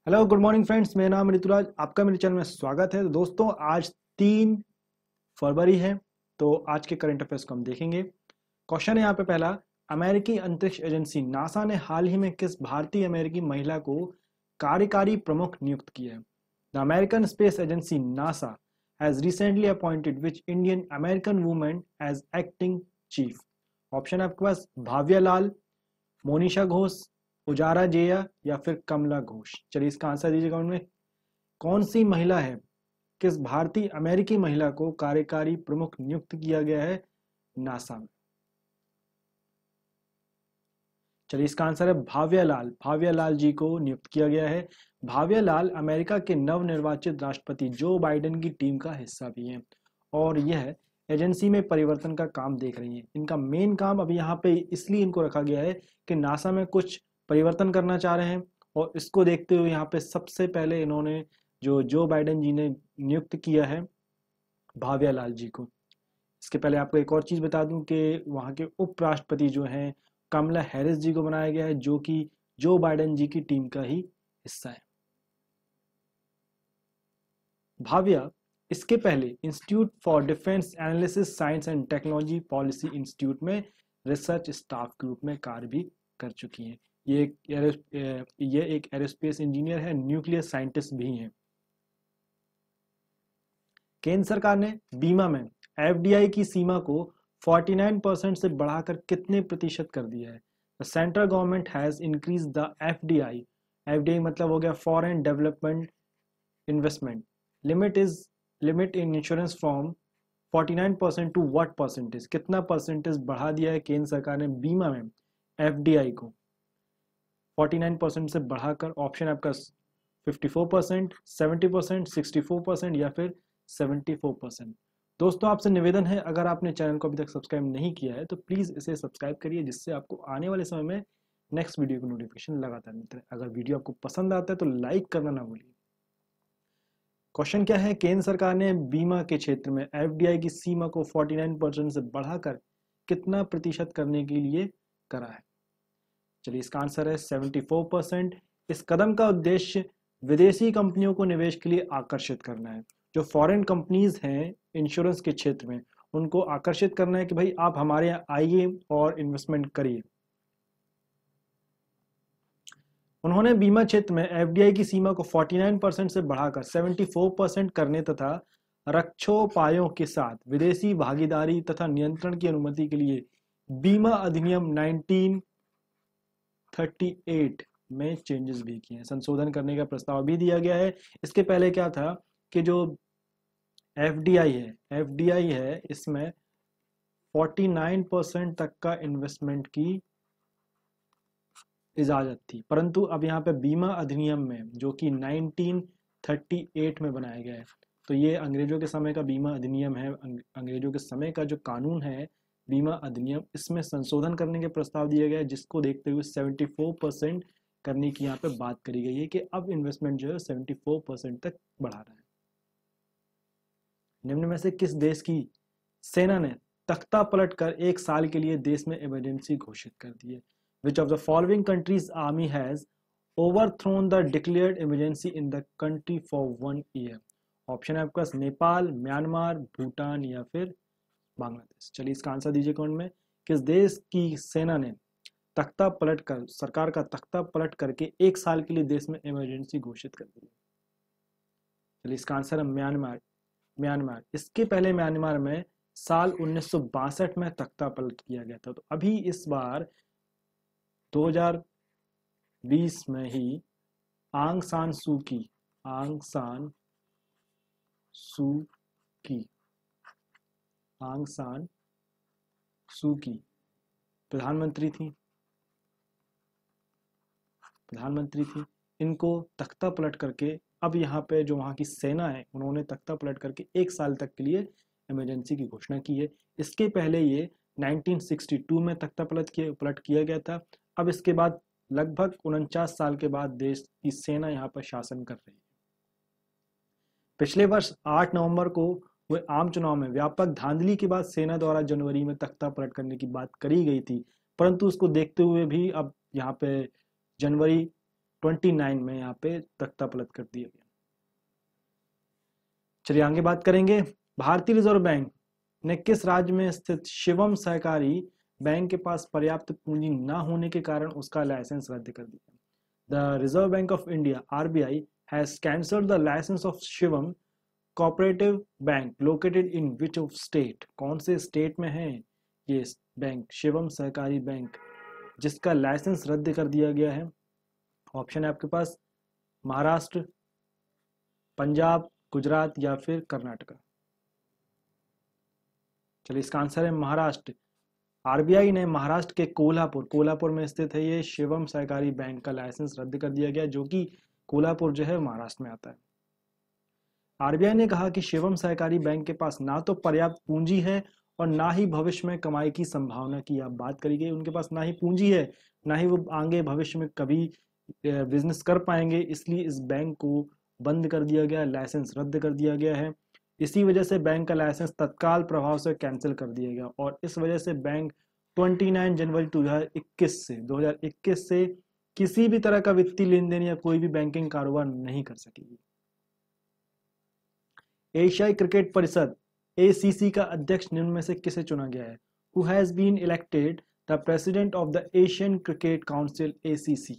Hello good morning friends, मेरा नाम ऋतुराज, आपका मेरे चैनल में स्वागत है। तो दोस्तों आज 3 फरवरी है, तो आज के करंट अफेयर्स को हम देखेंगे। क्वेश्चन है यहाँ पे पहला, अमेरिकी अंतरिक्ष एजेंसी नासा ने हाल ही में किस भारतीय अमेरिकी महिला को कार्यकारी प्रमुख नियुक्त किया है? The American space agency NASA has recently appointed which Indian American women as acting chief? Option है आपके पास भाव्या लाल, मोनिशा घोष, उजारा जेया या फिर कमला घोष। चलिए इसका आंसर दीजिए कमेंट में। कौन सी महिला है, किस भारतीय अमेरिकी महिला को कार्यकारी प्रमुख नियुक्त किया गया है नासा में? चलिए इसका आंसर है भाव्या लाल। भाव्या लाल जी को नियुक्त किया गया है। भाव्या लाल अमेरिका के नवनिर्वाचित राष्ट्रपति जो बाइडेन की टीम का हिस्सा भी हैं और यह एजेंसी में परिवर्तन का काम देख रही हैं। इनका मेन काम अभी यहाँ पे इसलिए इनको रखा गया है कि नासा में कुछ परिवर्तन करना चाह रहे हैं और इसको देखते हुए यहाँ पे सबसे पहले इन्होंने जो बाइडेन जी ने नियुक्त किया है भाव्या लाल जी को। इसके पहले आपको एक और चीज बता दूं कि वहाँ के उपराष्ट्रपति जो हैं कमला हैरिस जी को बनाया गया है, जो कि जो बाइडेन जी की टीम का ही हिस्सा है। भाव्या इसके पहले institute for defence analysis science and technology policy institute में रिसर्च स्टाफ के रूप में कार्य भी कर चुकी हैं। ये एक एरोस्पेस इंजीनियर है, न्यूक्लियर साइंटिस्ट भी हैं। केंद्र सरकार ने बीमा में एफडीआई की सीमा को 49% से बढ़ाकर कितने प्रतिशत कर दिया है? The central government has increase the FDI. FDI मतलब हो गया foreign development investment limit in insurance from 49% to what percentage? कितना परसेंटेज बढ़ा दिया है केंद्र सरकार ने बीमा में एफडीआई को 49% से बढ़ाकर? ऑप्शन आपका 54%, 70%, 64% या फिर 74%। दोस्तों आपसे निवेदन है, अगर आपने चैनल को अभी तक सब्सक्राइब नहीं किया है तो प्लीज़ इसे सब्सक्राइब करिए, जिससे आपको आने वाले समय में नेक्स्ट वीडियो की नोटिफिकेशन लगातार मिलता है। अगर वीडियो आपको पसंद आता है तो लाइक करना ना भूलिए। क्वेश्चन क्या है, केंद्र सरकार ने बीमा के क्षेत्र में एफडीआई की सीमा को 49% से बढ़ाकर कितना प्रतिशत करने के लिए करा है? चलिए इसका आंसर है 74%। इस कदम का उद्देश्य विदेशी कंपनियों को निवेश के लिए आकर्षित करना है। जो फॉरेन कंपनीज हैं इंश्योरेंस के क्षेत्र में, उनको आकर्षित करना है कि भाई आप हमारे यहाँ आइए और इन्वेस्टमेंट करिए। उन्होंने बीमा क्षेत्र में एफडीआई की सीमा को 49% से बढ़ाकर 74% करने तथा रक्षोपायों के साथ विदेशी भागीदारी तथा नियंत्रण की अनुमति के लिए बीमा अधिनियम 1938 में चेंजेस भी किए हैं, संशोधन करने का प्रस्ताव भी दिया गया है। इसके पहले क्या था कि जो एफडीआई है इसमें 49% तक का इन्वेस्टमेंट की इजाजत थी, परंतु अब यहाँ पे बीमा अधिनियम में जो कि 1938 में बनाया गया है, तो ये अंग्रेजों के समय का बीमा अधिनियम है, अंग्रेजों के समय का जो कानून है बीमा अधिनियम, इसमें संशोधन करने के प्रस्ताव दिए गए, जिसको देखते हुए 74% करने की यहाँ पे बात करी गई है कि अब इन्वेस्टमेंट जो है 74% तक बढ़ा रहा है। निम्न में से किस देश की सेना ने तख्ता पलटकर 1 साल के लिए देश में इमरजेंसी घोषित कर दी है? Which of the following countries' army has overthrown the declared emergency in the country for 1 year? Option है आपके पास नेपाल, म्यांमार, भूटान या फिर बांग्लादेश। चलिए इसका आंसर दीजिए कमेंट में। किस देश की सेना ने तख्ता पलटकर, सरकार का तख्ता पलट करके 1 साल के लिए देश में इमरजेंसी घोषित कर दी? चलिए इसका आंसर है म्यांमार। इसके पहले म्यांमार में साल 1962 में तख्ता पलट किया गया था। तो अभी इस बार 2020 में ही आंग सान सू की प्रधानमंत्री थी। इनको तख्ता पलट करके अब यहाँ पे जो वहाँ की सेना है उन्होंने तख्ता पलट करके 1 साल तक के लिए इमरजेंसी की घोषणा की है। इसके पहले ये 1962 में तख्ता पलट किया गया था। अब इसके बाद लगभग 49 साल के बाद देश की सेना यहाँ पर शासन कर रही है। पिछले वर्ष 8 नवंबर को हुए आम चुनाव में व्यापक धांधली के बाद सेना द्वारा जनवरी में तख्ता पलट करने की बात करी गई थी, परंतु उसको देखते हुए भी अब यहाँ पे जनवरी 29 में यहाँ पे तख्ता पलट कर दिया गया। चलिए आगे बात करेंगे। भारतीय रिजर्व बैंक ने किस राज्य में स्थित शिवम सहकारी बैंक के पास पर्याप्त पूंजी न होने के कारण उसका लाइसेंस रद्द कर दिया? The reserve bank of India (RBI) has cancelled the license of Shivam Cooperative Bank located in which of state? कौन से स्टेट में है ये बैंक, शिवम सहकारी बैंक, जिसका लाइसेंस रद्द कर दिया गया है? ऑप्शन है आपके पास महाराष्ट्र, पंजाब, गुजरात या फिर कर्नाटका। चलिए इसका आंसर है महाराष्ट्र। आरबीआई ने महाराष्ट्र के कोल्हापुर में स्थित है ये शिवम सहकारी बैंक का लाइसेंस रद्द कर दिया गया, जो कि कोल्हापुर जो है महाराष्ट्र में आता है। आरबीआई ने कहा कि शिवम सहकारी बैंक के पास ना तो पर्याप्त पूंजी है और ना ही भविष्य में कमाई की संभावना की आप बात करी गई। उनके पास ना ही पूंजी है, ना ही वो आगे भविष्य में कभी बिजनेस कर पाएंगे, इसलिए इस बैंक को बंद कर दिया गया, लाइसेंस रद्द कर दिया गया है। इसी वजह से बैंक का लाइसेंस तत्काल प्रभाव से कैंसिल कर दिया गया और इस वजह से बैंक 29 जनवरी 2021 से किसी भी तरह का वित्तीय लेन देन या कोई भी बैंकिंग कारोबार नहीं कर सकेगी। एशियाई क्रिकेट परिषद ACC का अध्यक्ष निम्न में से किसे चुना गया है? Who has been elected the president of the Asian Cricket Council ACC?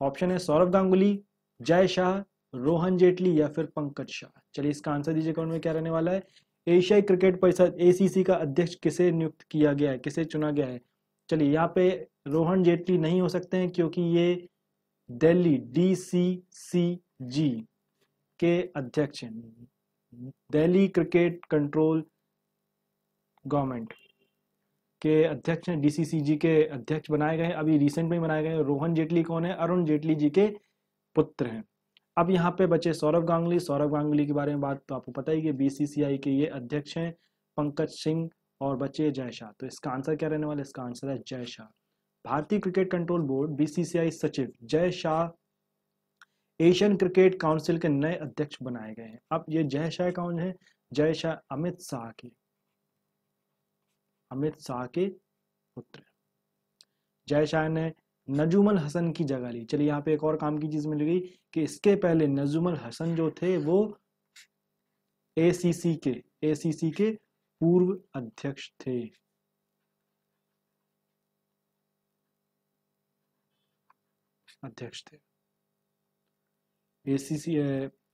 Option है सौरव गांगुली, जय शाह, रोहन जेटली या फिर पंकज शाह। चलिए इसका आंसर दीजिए कौन में क्या रहने वाला है। एशियाई क्रिकेट परिषद ACC का अध्यक्ष किसे नियुक्त किया गया है, किसे चुना गया है? चलिए यहाँ पे रोहन जेटली नहीं हो सकते हैं क्योंकि ये दिल्ली DCCG के अध्यक्ष हैं, दिल्ली क्रिकेट कंट्रोल गवर्नमेंट के अध्यक्ष हैं, DCCG के अध्यक्ष बनाए गए हैं, अभी रिसेंट में बनाए गए। रोहन जेटली कौन है? अरुण जेटली जी के पुत्र हैं। अब यहाँ पे बचे सौरव गांगुली के बारे में बात तो आपको पता ही कि BCCI के ये अध्यक्ष हैं, पंकज सिंह, और बचे जय शाह। तो इसका आंसर क्या रहने वाला है? इसका आंसर है जय शाह। भारतीय क्रिकेट कंट्रोल बोर्ड BCCI सचिव Jay Shah Asian cricket council के नए अध्यक्ष बनाए गए हैं। अब ये जय शाह कौन है? जय शाह अमित शाह के पुत्र। जय शाह ने नजूमल हसन की जगह ली। चलिए यहाँ पे एक और काम की चीज मिल गई कि इसके पहले नजूमल हसन जो थे वो ACC के पूर्व अध्यक्ष थे।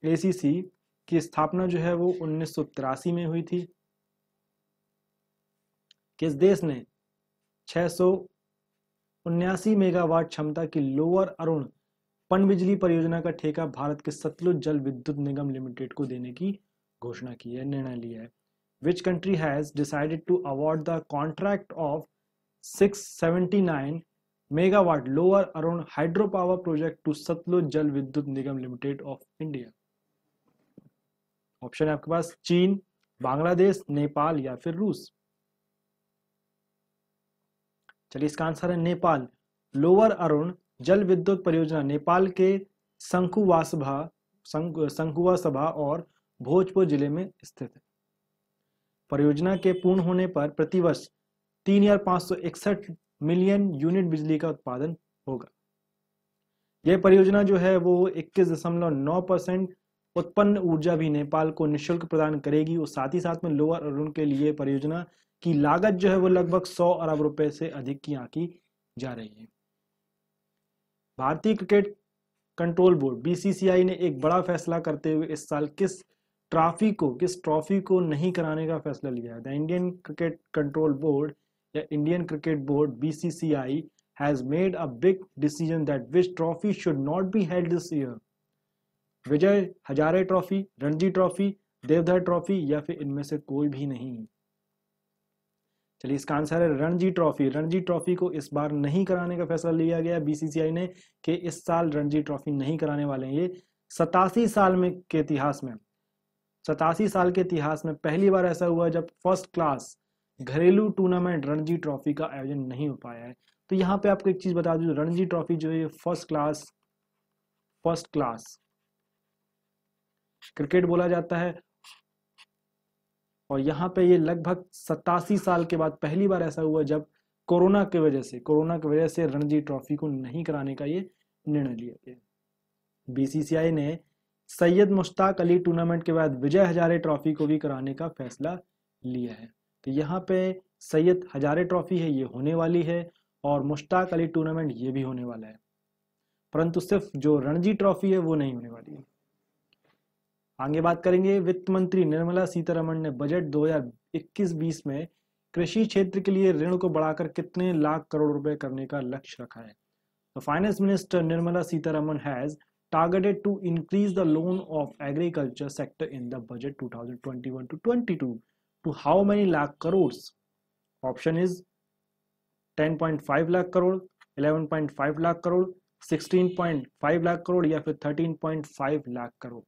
ACC की स्थापना जो है वो 1983 में हुई थी। किस देश ने 679 मेगावाट क्षमता की लोअर अरुण पनबिजली परियोजना का ठेका भारत के सतलुज जल विद्युत निगम लिमिटेड को देने की घोषणा की है, निर्णय लिया है? Which country has decided to award the contract of 679 megawatt lower Arun hydropower project to Satluj Jal Vidyut Nigam Limited of India? Option है आपके पास चीन, बांग्लादेश, नेपाल या फिर रूस। चलिए इसका आंसर है नेपाल। लोअर अरुण जल विद्युत परियोजना नेपाल के शंखुवा सभा और भोजपुर जिले में स्थित है। परियोजना के पूर्ण होने पर प्रतिवर्ष 3,561 मिलियन यूनिट बिजली का उत्पादन होगा। यह परियोजना जो है वो 21.9% उत्पन्न ऊर्जा भी नेपाल को निःशुल्क प्रदान करेगी और साथ ही साथ में लोअर अरुण के लिए परियोजना की लागत जो है वो लगभग 100 अरब रुपए से अधिक की आंकी जा रही है। भारतीय क्रिकेट कंट्रोल बोर्ड BCCI ने एक बड़ा फैसला करते हुए इस साल किस ट्रॉफी को नहीं कराने का फैसला लिया है? The Indian cricket control board या Indian cricket board BCCI has made a big decision that which trophy should not be held this year. Vijay Hazare trophy, Ranji trophy, Deodhar trophy या फिर इनमें से कोई भी नहीं। चलिए इसका आंसर है रणजी ट्रॉफी। रणजी ट्रॉफी को इस बार नहीं कराने का फैसला लिया गया BCCI ने कि इस साल रणजी ट्रॉफी नहीं कराने वाले हैं। ये 87 साल के इतिहास में पहली बार ऐसा हुआ जब फर्स्ट क्लास घरेलू टूर्नामेंट रणजी ट्रॉफी का आयोजन नहीं हो पाया है। तो यहाँ पे आपको एक चीज बता दूं, रणजी ट्रॉफी जो है फर्स्ट क्लास क्रिकेट बोला जाता है और यहाँ पे ये लगभग 87 साल के बाद पहली बार ऐसा हुआ जब कोरोना की वजह से रणजी ट्रॉफी को नहीं कराने का ये निर्णय लिया गया। बीसीसीआई ने सैयद मुश्ताक अली टूर्नामेंट के बाद विजय हजारे ट्रॉफी को भी कराने का फैसला लिया है। तो यहाँ पे सैयद हजारे ट्रॉफी है ये होने वाली है और मुश्ताक अली टूर्नामेंट ये भी होने वाला है, परंतु सिर्फ जो रणजी ट्रॉफी है वो नहीं होने वाली है। आगे बात करेंगे, वित्त मंत्री निर्मला सीतारमण ने बजट 2021-20 में कृषि क्षेत्र के लिए ऋण को बढ़ाकर कितने लाख करोड़ रुपए करने का लक्ष्य रखा है। तो finance minister Nirmala Sitharaman has targeted to increase the loan of agriculture sector in the budget 2021 to 22 to how many lakh crores? Option is 10.5 lakh crore, 11.5 lakh crore, 16.5 lakh crore या फिर 13.5 लाख करोड़।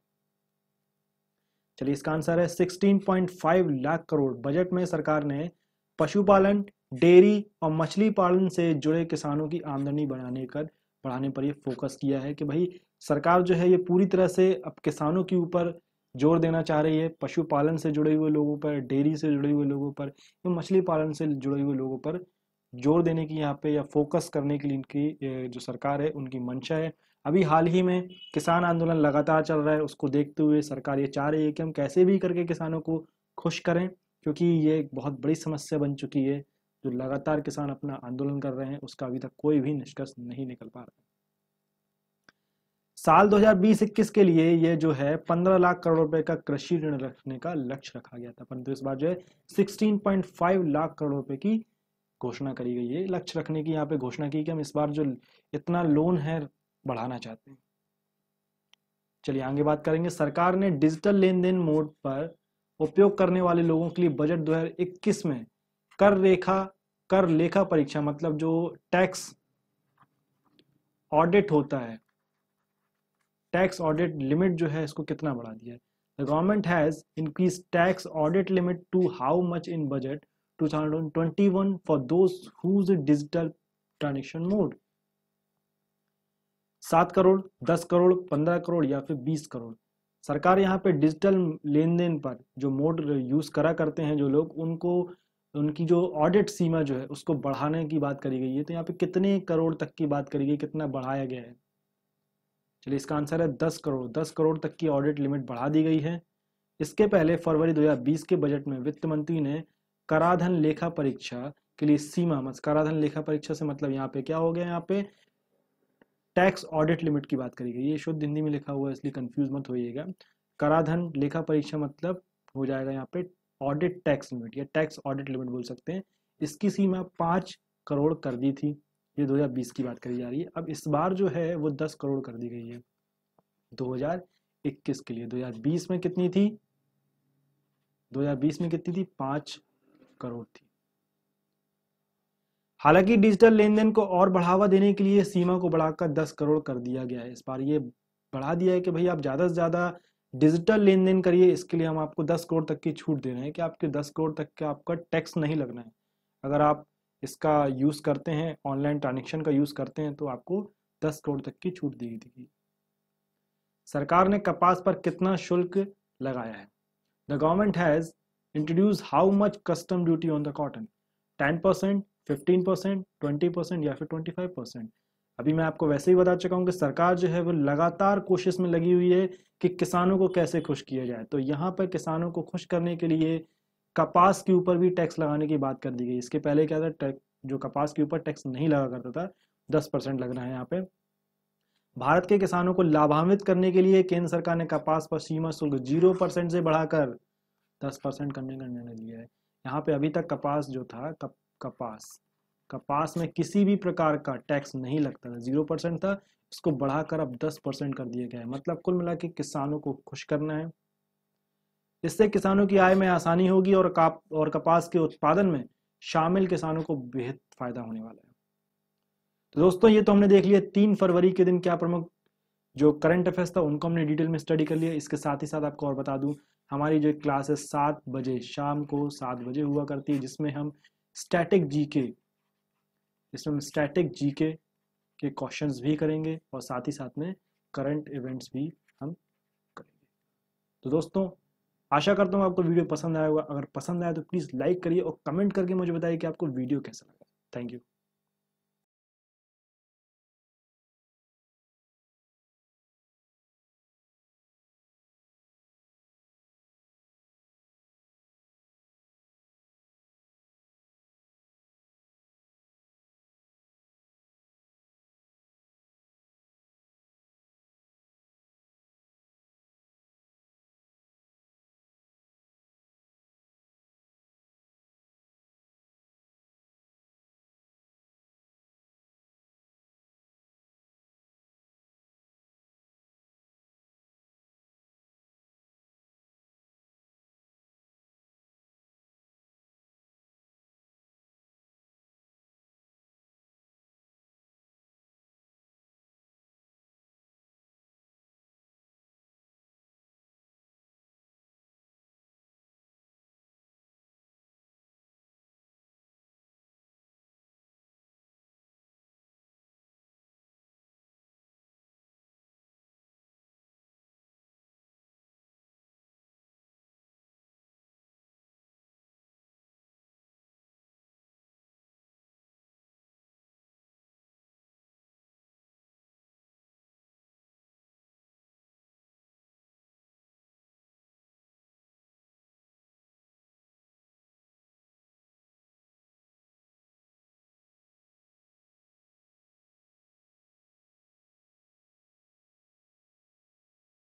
चलिए इसका आंसर है 16.5 लाख करोड़। बजट में सरकार ने पशुपालन, डेयरी और मछली पालन से जुड़े किसानों की आमदनी बढ़ाने पर ये फोकस किया है कि भाई सरकार जो है ये पूरी तरह से अब किसानों के ऊपर जोर देना चाह रही है, पशुपालन से जुड़े हुए लोगों पर, डेयरी से जुड़े हुए लोगों पर, मछली पालन से जुड़े हुए लोगों पर जोर देने की यहाँ पे या फोकस करने के लिए इनकी जो सरकार है उनकी मंशा है। अभी हाल ही में किसान आंदोलन लगातार चल रहा है, उसको देखते हुए सरकार ये चाह रही है कि हम कैसे भी करके किसानों को खुश करें, क्योंकि ये एक बहुत बड़ी समस्या बन चुकी है। जो लगातार किसान अपना आंदोलन कर रहे हैं उसका अभी तक कोई भी निष्कर्ष नहीं निकल पा रहा है। साल 2020-21 के लिए ये जो है 15 लाख करोड़ रुपए का कृषि ऋण रखने का लक्ष्य रखा गया था, परंतु इस बार जो है 16.5 लाख करोड़ रुपए की घोषणा करी गई है। लक्ष्य रखने की यहाँ पे घोषणा की कि हम इस बार जो इतना लोन है बढ़ाना चाहते हैं। चलिए आगे बात करेंगे, सरकार ने डिजिटल लेन देन मोड पर उपयोग करने वाले लोगों के लिए बजट 2021 में कर लेखा परीक्षा मतलब जो टैक्स ऑडिट होता है, टैक्स ऑडिट लिमिट जो है इसको कितना बढ़ा दिया है। The government has increase tax audit limit to how much in budget 2021 for those whose digital transaction mode? 7 crore, 10 crore, 15 crore या फिर 20 करोड़। सरकार यहाँ पे डिजिटल लेन देन पर जो मोड यूज करा करते हैं जो लोग, उनको उनकी जो ऑडिट सीमा जो है उसको बढ़ाने की बात करी गई है। तो यहाँ पे कितने करोड़ तक की बात करी गई, कितना बढ़ाया गया है? चलिए इसका आंसर है 10 करोड़। 10 करोड़ तक की ऑडिट लिमिट बढ़ा दी गई है। इसके पहले फरवरी 2020 के बजट में वित्त मंत्री ने कराधान लेखा परीक्षा के लिए सीमा, कराधान लेखा परीक्षा से मतलब यहाँ पे क्या हो गया, यहाँ पे टैक्स ऑडिट लिमिट की बात करी गई है। ये शुद्ध हिंदी में लिखा हुआ है इसलिए कंफ्यूज मत होइएगा। कराधान लेखा परीक्षा मतलब हो जाएगा यहाँ पे ऑडिट टैक्स लिमिट या टैक्स ऑडिट लिमिट बोल सकते हैं। इसकी सीमा 5 करोड़ कर दी थी, ये 2020 की बात करी जा रही है। अब इस बार जो है वो 10 करोड़ कर दी गई है 2021 के लिए। 2020 में कितनी थी? 2020 में कितनी थी? 5 करोड़ थी। हालांकि डिजिटल लेन देन को और बढ़ावा देने के लिए सीमा को बढ़ाकर 10 करोड़ कर दिया गया है। इस बार ये बढ़ा दिया है कि भाई आप ज़्यादा से ज़्यादा डिजिटल लेन देन करिए, इसके लिए हम आपको 10 करोड़ तक की छूट दे रहे हैं कि आपके 10 करोड़ तक का आपका टैक्स नहीं लगना है। अगर आप इसका यूज़ करते हैं, ऑनलाइन ट्रांजेक्शन का यूज़ करते हैं, तो आपको 10 करोड़ तक की छूट दी गई थी। सरकार ने कपास पर कितना शुल्क लगाया है? The government has introduce how much custom duty on the cotton? 10%, 15%, 20% या फिर 25%? अभी मैं आपको वैसे ही बता चुका हूँ कि सरकार जो है वो लगातार कोशिश में लगी हुई है कि किसानों को कैसे खुश किया जाए। तो यहाँ पर किसानों को खुश करने के लिए कपास के ऊपर भी टैक्स लगाने की बात कर दी गई। इसके पहले क्या था, जो कपास के ऊपर टैक्स नहीं लगा करता था, 10% लगना है यहाँ पे। भारत के किसानों को लाभान्वित करने के लिए केंद्र सरकार ने कपास पर सीमा शुल्क 0% से बढ़ाकर 10% करने का निर्णय लिया है। यहाँ पे अभी तक कपास जो था, कपास में किसी भी प्रकार का टैक्स नहीं लगता था, 0% था। इसको बढ़ाकर अब 10% कर दिया गया है। मतलब कुल मिला के किसानों को खुश करना है। इससे किसानों की आय में आसानी होगी और कपास के उत्पादन में शामिल किसानों को बेहद फायदा होने वाला है। तो दोस्तों ये तो हमने देख लिया 3 फरवरी के दिन क्या प्रमुख जो करंट अफेयर्स था उनको हमने डिटेल में स्टडी कर लिया। इसके साथ ही साथ आपको और बता दूं, हमारी जो क्लास है 7 बजे शाम को 7 बजे हुआ करती है, जिसमें हम स्टैटिक जीके के क्वेश्चंस भी करेंगे और साथ ही साथ में करंट इवेंट्स भी हम करेंगे। तो दोस्तों आशा करता हूँ आपको वीडियो पसंद आया होगा। अगर पसंद आया तो प्लीज़ लाइक करिए और कमेंट करके मुझे बताइए कि आपको वीडियो कैसा लगा। Thank you.